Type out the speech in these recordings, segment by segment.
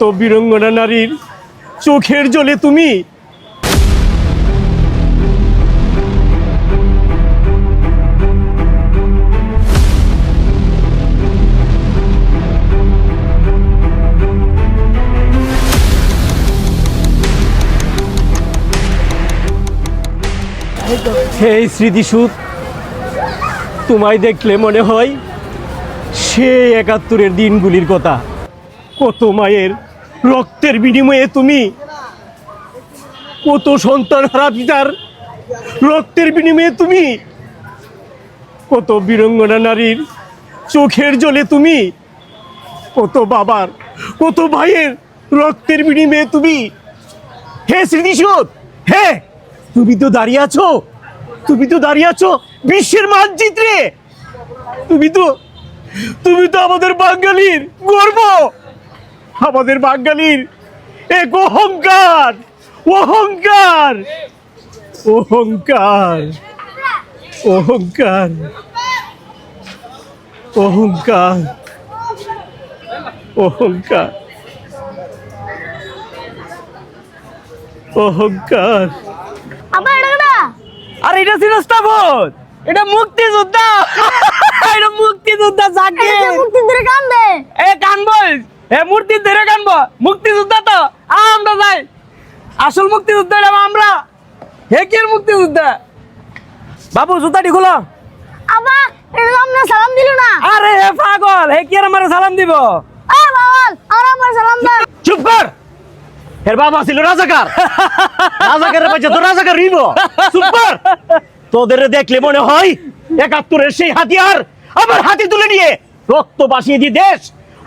তো বীরঙ্গনা নারীর চোখের জলে তুমি এই স্মৃতিসূদ তোমায় দেখলে মনে হয় সে ৭১-এর দিনগুলির কথা। কত মায়ের রক্তের বিনিময়ে তুমি, কত সন্তান হারা পিতার রক্তের বিনিময়ে তুমি, কত বীরঙ্গনা নারীর চোখের জলে তুমি, কত বাবার কত ভাইয়ের রক্তের বিনিময়ে তুমি। হে স্মৃতিসূদ, হে তুমি তো দাঁড়িয়ে আছো, তুমি তো দাঁড়িয়ে আছো বিশ্বের মানচিত্রে। তুমি তো আমাদের বাঙালির গর্ব, আমাদের বাঙালির এক অহংকার, অহংকার, অহংকার, অহংকার, অহংকার, অহংকার, অহংকার। আরে এটা সিনস্তাবত, এটা মুক্তিযোদ্ধা, এটা মুক্তিযোদ্ধা জাকির। মুক্তি ধরে কান্দে এ কানবই, এ মূর্তি ধরে কানবো। মুক্তিযোদ্ধা তো আমরা যাই, আসল মুক্তিযোদ্ধা এটা আমরা। হে কি মুক্তিযোদ্ধা? বাবু জুতাটি খোলো। আবা এটা আমরা সালাম দিল না। আরে হে পাগল, হে কি আমার সালাম দিব? আ বাবাল আর আমার সালাম দাও। চুপ কর, এর বাবা ছিল রাজাকার, রাজাকারের বাচ্চা তো রাজাকার হইব। চুপ কর, তোদের দেখলে মনে হয় ৭১-এর সেই হাতিয়ার আবার হাতে তুলে নিয়ে রক্ত বাসিয়ে দিয়ে দেশ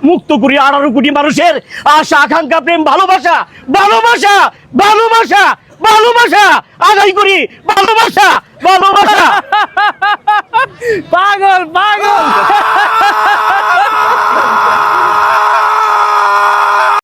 মুক্ত করি ১৮ কোটি মানুষের আশা আকাঙ্ক্ষা প্রেম ভালোবাসা, ভালোবাসা, ভালোবাসা, ভালোবাসা আদায় করি। ভালোবাসা, ভালোবাসা,